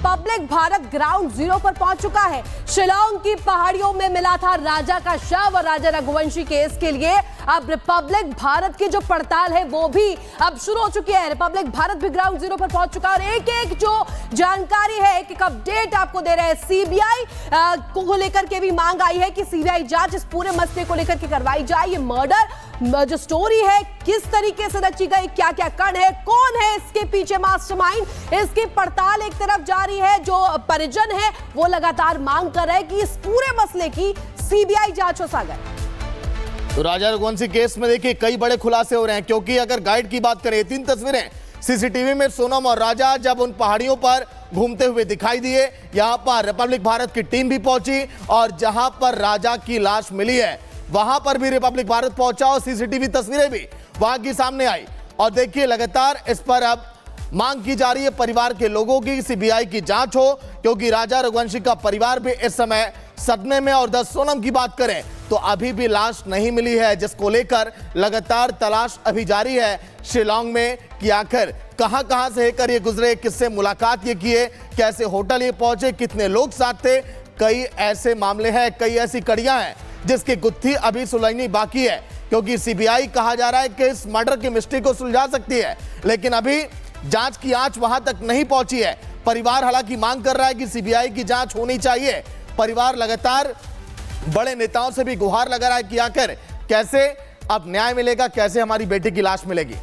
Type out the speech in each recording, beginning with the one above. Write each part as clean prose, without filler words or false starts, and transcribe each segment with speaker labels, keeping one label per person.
Speaker 1: Republic Bharat ground zero पर पहुंच चुका है। शिलांग की पहाड़ियों में मिला था राजा का शव और राजा रघुवंशी केस के लिए अब रिपब्लिक भारत की जो पड़ताल है वो भी अब शुरू हो चुकी है। रिपब्लिक भारत भी ग्राउंड जीरो पर पहुंच चुका है और एक एक जो जानकारी है, एक अपडेट आपको दे रहे हैं। सीबीआई को लेकर के भी मांग आई है कि सीबीआई जांच इस पूरे मसले को लेकर के करवाई जाए। ये मर्डर जो स्टोरी है किस तरीके से रची गई, क्या क्या कण है, कौन है इसके पीछे मास्टरमाइंड, इसकी पड़ताल एक तरफ जारी है। जो परिजन है वो लगातार मांग कर रहे हैं कि इस पूरे मसले की सीबीआई जांच हो सागर।
Speaker 2: तो राजा रघुवंशी केस में देखिए कई बड़े खुलासे हो रहे हैं, क्योंकि अगर गाइड की बात करें, 3 तस्वीरें सीसीटीवी में सोनम और राजा जब उन पहाड़ियों पर घूमते हुए दिखाई दिए। यहां पर रिपब्लिक भारत की टीम भी पहुंची और जहां पर राजा की लाश मिली है वहां पर भी रिपब्लिक भारत पहुंचा और सीसीटीवी तस्वीरें भी वहां की सामने आई। और देखिए लगातार इस पर अब मांग की जा रही है परिवार के लोगों की, सीबीआई की जांच हो, क्योंकि राजा रघुवंशी का परिवार भी इस समय सदमे में। और 10 सोनम की बात करें तो अभी भी लाश नहीं मिली है, जिसको लेकर लगातार तलाश अभी जारी है शिलांग में कि आखिर कहां से होकर ये गुजरे, किससे मुलाकात ये किए, कैसे होटल ये पहुंचे, कितने लोग साथ थे। कई ऐसे मामले हैं, कई ऐसी कड़ियां हैं जिसकी गुत्थी अभी सुलझनी बाकी है, क्योंकि सीबीआई कहा जा रहा है कि इस मर्डर की मिस्ट्री को सुलझा सकती है, लेकिन अभी जांच की आंच वहां तक नहीं पहुंची है। परिवार हालांकि मांग कर रहा है कि सीबीआई की जांच होनी चाहिए। परिवार लगातार बड़े नेताओं से भी गुहार लगा रहा है कि आखिर कैसे अब न्याय मिलेगा, कैसे हमारी बेटी की लाश मिलेगी।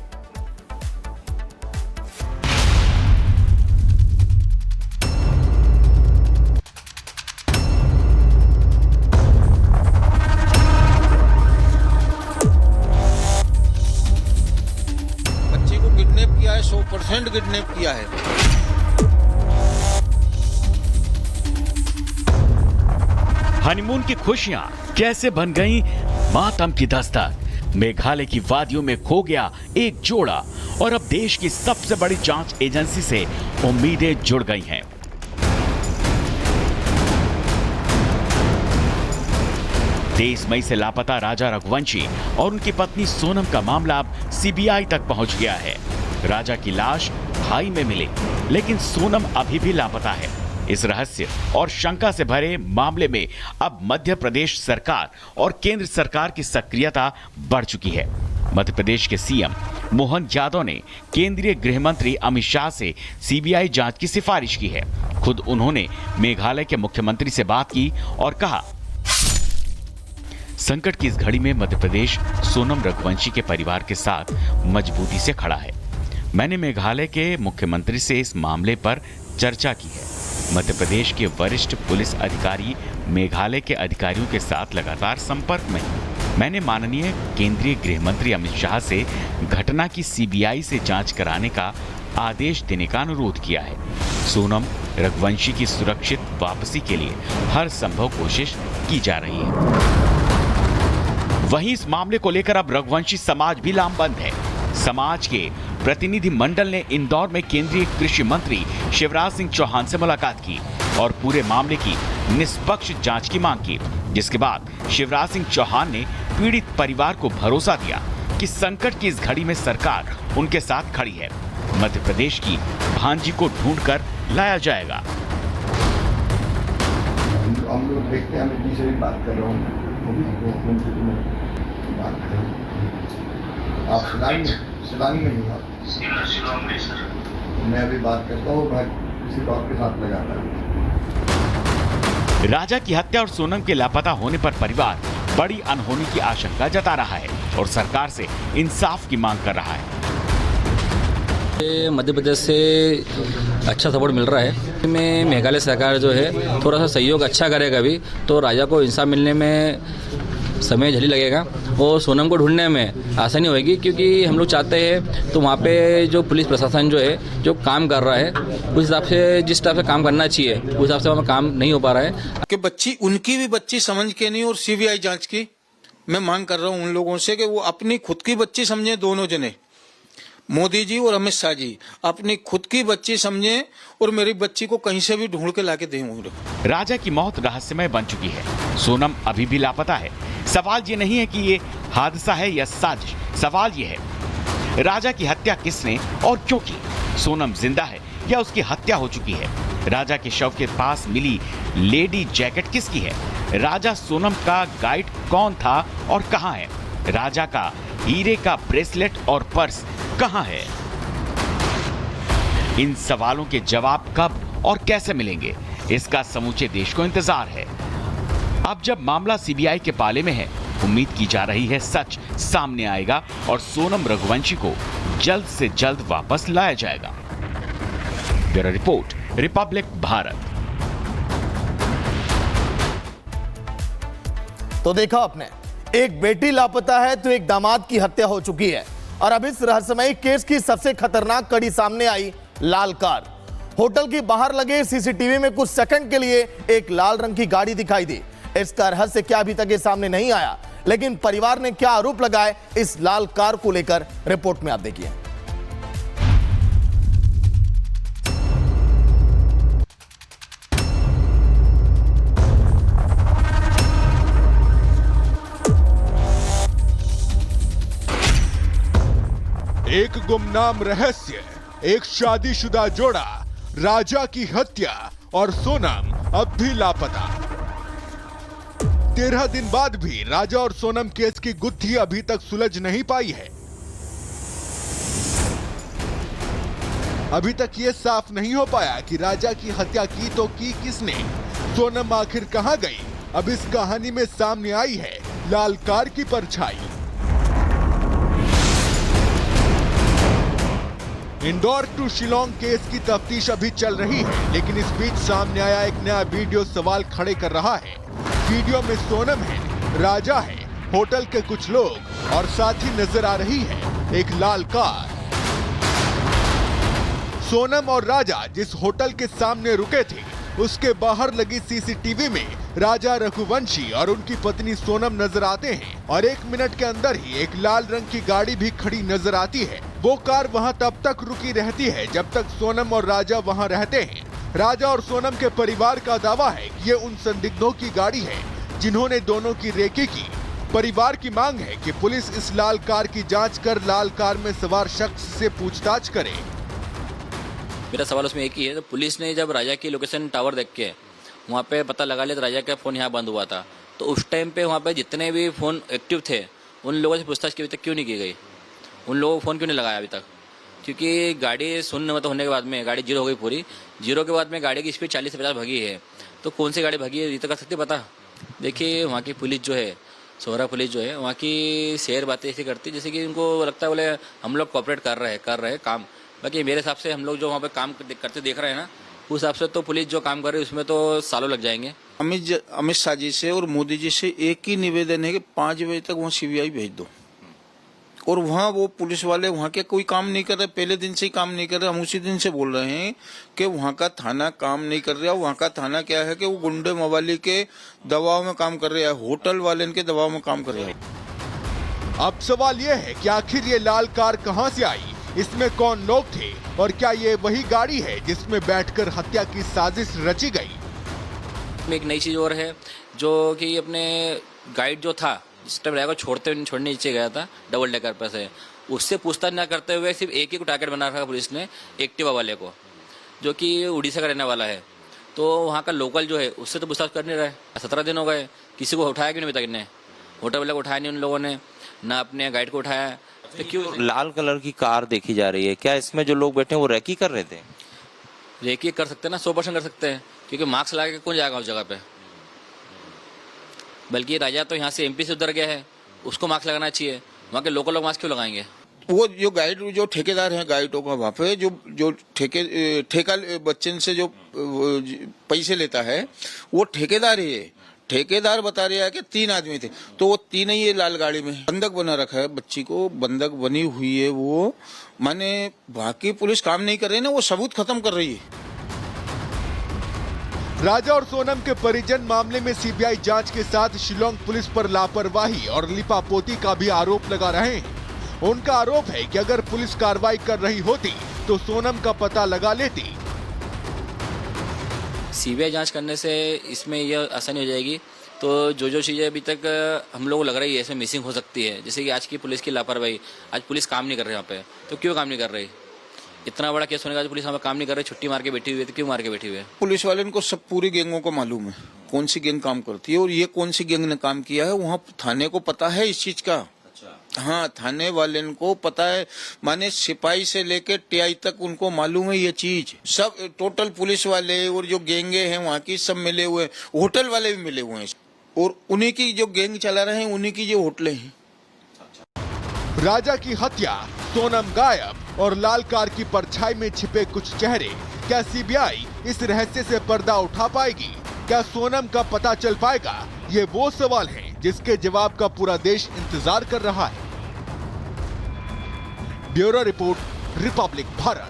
Speaker 3: बच्ची को किडनैप किया है, 100% किडनैप किया है।
Speaker 4: हनीमून की खुशियां कैसे बन गईं मातम की दस्तक। मेघालय की वादियों में खो गया एक जोड़ा और अब देश की सबसे बड़ी जांच एजेंसी से उम्मीदें जुड़ गई हैं। 23 मई से लापता राजा रघुवंशी और उनकी पत्नी सोनम का मामला अब सीबीआई तक पहुंच गया है। राजा की लाश खाई में मिली, लेकिन सोनम अभी भी लापता है। इस रहस्य और शंका से भरे मामले में अब मध्य प्रदेश सरकार और केंद्र सरकार की सक्रियता बढ़ चुकी है। मध्य प्रदेश के सीएम मोहन यादव ने केंद्रीय गृह मंत्री अमित शाह से सीबीआई जांच की सिफारिश की है। खुद उन्होंने मेघालय के मुख्यमंत्री से बात की और कहा, संकट की इस घड़ी में मध्य प्रदेश सोनम रघुवंशी के परिवार के साथ मजबूती से खड़ा है। मैंने मेघालय के मुख्यमंत्री से इस मामले पर चर्चा की है। मध्य प्रदेश के वरिष्ठ पुलिस अधिकारी मेघालय के अधिकारियों के साथ लगातार संपर्क में हैं। मैंने माननीय केंद्रीय गृह मंत्री अमित शाह से घटना की सीबीआई से जांच कराने का आदेश देने का अनुरोध किया है। सोनम रघुवंशी की सुरक्षित वापसी के लिए हर संभव कोशिश की जा रही है। वहीं इस मामले को लेकर अब रघुवंशी समाज भी लामबंद है। समाज के प्रतिनिधि मंडल ने इंदौर में केंद्रीय कृषि मंत्री शिवराज सिंह चौहान से मुलाकात की और पूरे मामले की निष्पक्ष जांच की मांग की, जिसके बाद शिवराज सिंह चौहान ने पीड़ित परिवार को भरोसा दिया कि संकट की इस घड़ी में सरकार उनके साथ खड़ी है। मध्य प्रदेश की भांजी को ढूंढकर लाया जाएगा।
Speaker 5: हम लोग देखते हैं, मैं से भी बात कर रहा हूँ, आप शिलांग में ही आप? शिलांग में सर। मैं अभी बात करता हूँ, मैं किसी बात के साथ लगाता हूँ।
Speaker 4: राजा की हत्या और सोनम के लापता होने पर परिवार बड़ी अनहोनी की आशंका जता रहा है और सरकार से इंसाफ की मांग कर रहा है।
Speaker 6: मध्य प्रदेश से अच्छा सपोर्ट मिल रहा है। में मेघालय सरकार जो है थोड़ा सा सहयोग अच्छा करेगा भी तो राजा को इंसाफ मिलने में समय झली लगेगा और सोनम को ढूंढने में आसानी होगी, क्योंकि हम लोग चाहते हैं तो वहाँ पे जो पुलिस प्रशासन जो है जो काम कर रहा है उस हिसाब से, जिस हिसाब से काम करना चाहिए उस हिसाब से वहाँ काम नहीं हो पा रहा है
Speaker 3: कि बच्ची उनकी भी बच्ची समझ के नहीं, और सीबीआई जांच की मैं मांग कर रहा हूँ उन लोगों से कि वो अपनी खुद की बच्ची समझे। दोनों जने, मोदी जी और अमित शाह जी, अपनी खुद की बच्ची समझे और मेरी बच्ची को कहीं से भी ढूंढ के लाके दें।
Speaker 4: राजा की मौत रहस्यमय बन चुकी है। सोनम अभी भी लापता है। सवाल ये नहीं है कि ये हादसा है या साजिश, सवाल ये है राजा की हत्या किसने और क्यों की। सोनम जिंदा है या उसकी हत्या हो चुकी है। राजा के शव के पास मिली लेडी जैकेट किसकी है? राजा सोनम का गाइड कौन था और कहां है? राजा का हीरे का ब्रेसलेट और पर्स कहां है? इन सवालों के जवाब कब और कैसे मिलेंगे, इसका समूचे देश को इंतजार है। अब जब मामला सीबीआई के पाले में है, उम्मीद की जा रही है सच सामने आएगा और सोनम रघुवंशी को जल्द से जल्द वापस लाया जाएगा। Bureau report, Republic Bharat.
Speaker 2: तो देखा आपने, एक बेटी लापता है तो एक दामाद की हत्या हो चुकी है और अब इस रहस्यमयी केस की सबसे खतरनाक कड़ी सामने आई, लाल कार। होटल के बाहर लगे सीसीटीवी में कुछ सेकंड के लिए एक लाल रंग की गाड़ी दिखाई दी। इसका रहस्य क्या अभी तक सामने नहीं आया, लेकिन परिवार ने क्या आरोप लगाए इस लाल कार को लेकर, रिपोर्ट में आप देखिए।
Speaker 7: एक गुमनाम रहस्य, एक शादीशुदा जोड़ा, राजा की हत्या और सोनम अब भी लापता। 13 दिन बाद भी राजा और सोनम केस की गुत्थी अभी तक सुलझ नहीं पाई है। अभी तक यह साफ नहीं हो पाया कि राजा की हत्या की तो की किसने, सोनम आखिर कहां गई। अब इस कहानी में सामने आई है लाल कार की परछाई। इंदौर टू शिलोंग केस की तफ्तीश अभी चल रही है, लेकिन इस बीच सामने आया एक नया वीडियो सवाल खड़े कर रहा है। वीडियो में सोनम है, राजा है, होटल के कुछ लोग और साथ ही नजर आ रही है एक लाल कार। सोनम और राजा जिस होटल के सामने रुके थे, उसके बाहर लगी सीसीटीवी में राजा रघुवंशी और उनकी पत्नी सोनम नजर आते हैं और 1 मिनट के अंदर ही एक लाल रंग की गाड़ी भी खड़ी नजर आती है। वो कार वहां तब तक रुकी रहती है जब तक सोनम और राजा वहां रहते हैं। राजा और सोनम के परिवार का दावा है कि ये उन संदिग्धों की गाड़ी है जिन्होंने दोनों की रेकी की। परिवार की मांग है कि पुलिस इस लाल कार की जांच कर लाल कार में सवार शख्स से पूछताछ करे।
Speaker 6: मेरा सवाल उसमें एक ही है, तो पुलिस ने जब राजा की लोकेशन टावर देख के वहाँ पे पता लगा लिया तो राजा का फ़ोन यहाँ बंद हुआ था, तो उस टाइम पे वहाँ पे जितने भी फ़ोन एक्टिव थे उन लोगों से पूछताछ की अभी तक क्यों नहीं की गई? उन लोगों को फ़ोन क्यों नहीं लगाया अभी तक? क्योंकि गाड़ी शून्य मतलब होने के बाद में गाड़ी जीरो हो गई पूरी, जीरो के बाद में गाड़ी की स्पीड 40 से 50 भगी है, तो कौन सी गाड़ी भगी है ये तो कर सकते पता? देखिए वहाँ की पुलिस जो है, सोहरा पुलिस जो है, वहाँ की शेयर बातें ऐसी करती जैसे कि उनको लगता है बोले हम लोग कॉपरेट कर रहे हैं काम। बाकी मेरे हिसाब से हम लोग जो वहाँ पे काम करते देख रहे हैं ना, उस हिसाब से तो पुलिस जो काम कर रही है उसमें तो सालों लग जाएंगे।
Speaker 3: अमित शाह जी से और मोदी जी से एक ही निवेदन है कि 5 बजे तक वहाँ सीबीआई भेज दो। और वहाँ वो पुलिस वाले वहाँ के कोई काम नहीं कर रहे, पहले दिन से ही काम नहीं कर रहे। हम उसी दिन से बोल रहे हैं कि वहाँ का थाना काम नहीं कर रहा। वहाँ का थाना क्या है कि वो गुंडे मवाली के दबाव में काम कर रहा है, होटल वाले के दबाव में काम कर रहे हैं।
Speaker 7: अब सवाल यह है कि आखिर ये लाल कार कहां से आई, इसमें कौन लोग थे और क्या ये वही गाड़ी है जिसमें बैठकर हत्या की साजिश रची गई।
Speaker 6: एक नई चीज़ और है जो कि अपने गाइड जो था जिस टाइम राजा को छोड़ने नीचे गया था डबल डेकर पर से, उससे पूछताछ न करते हुए सिर्फ एक ही को टारगेट बना रखा पुलिस ने, एक्टिवा वाले को, जो कि उड़ीसा का रहने वाला है। तो वहाँ का लोकल जो है उससे तो पूछताछ कर नहीं रहे। 17 दिन हो गए, किसी को उठाया क्यों नहीं अभी तक? इन्हें होटल वाले को उठाया नहीं उन लोगों ने, ना अपने गाइड को उठाया। तो क्यों
Speaker 8: लाल कलर की कार देखी जा रही है? क्या इसमें जो लोग बैठे हैं वो रेकी कर रहे थे?
Speaker 6: रेकी कर सकते हैं ना, 100% कर सकते हैं, क्योंकि मार्क्स लगा के कौन जाएगा उस जगह पे? बल्कि राजा तो यहाँ से एमपी से उतर गया है, उसको मार्क्स लगाना चाहिए। वहाँ के लोकल लोग मार्क्स क्यों लगाएंगे?
Speaker 3: वो जो गाइड जो ठेकेदार हैं गाइडों का, वहाँ पे जो ठेका बच्चन से जो पैसे लेता है वो ठेकेदार ही है। ठेकेदार बता रहा है कि 3 आदमी थे, तो वो 3 ही ये लाल गाड़ी में बंधक बना रखा है। बच्ची को बंधक बनी हुई है वो, माने बाकी पुलिस काम नहीं कर रही ना, वो सबूत खत्म कर रही है।
Speaker 7: राजा और सोनम के परिजन मामले में सीबीआई जांच के साथ शिलोंग पुलिस पर लापरवाही और लिपापोती का भी आरोप लगा रहे हैं। उनका आरोप है कि अगर पुलिस कार्रवाई कर रही होती तो सोनम का पता लगा लेती।
Speaker 6: सीबीआई जांच करने से इसमें यह आसानी हो जाएगी। तो जो चीज़ें अभी तक हम लोग को लग रही है इसमें मिसिंग हो सकती है, जैसे कि आज की पुलिस की लापरवाही, आज पुलिस काम नहीं कर रही यहाँ पे, तो क्यों काम नहीं कर रही? इतना बड़ा केस होने का पुलिस हमें काम नहीं कर रही, छुट्टी मार के बैठी हुई है, तो क्यों मार के बैठी हुई है?
Speaker 3: पुलिस वाले को सब पूरी गैंगों को मालूम है कौन सी गैंग काम करती है और ये कौन सी गैंग ने काम किया है। वहाँ थाने को पता है इस चीज का। हाँ, थाने वाले को पता है, माने सिपाही से लेके टीआई तक उनको मालूम है ये चीज। सब टोटल पुलिस वाले और जो गैंगे हैं वहाँ की सब मिले हुए, होटल वाले भी मिले हुए हैं और उन्हीं की जो गैंग चला रहे हैं उन्हीं की जो होटलें हैं।
Speaker 7: राजा की हत्या, सोनम गायब और लाल कार की परछाई में छिपे कुछ चेहरे, क्या सीबीआई इस रहस्य से पर्दा उठा पाएगी? क्या सोनम का पता चल पाएगा? ये वो सवाल हैं जिसके जवाब का पूरा देश इंतजार कर रहा है। Bureau report, Republic Bharat.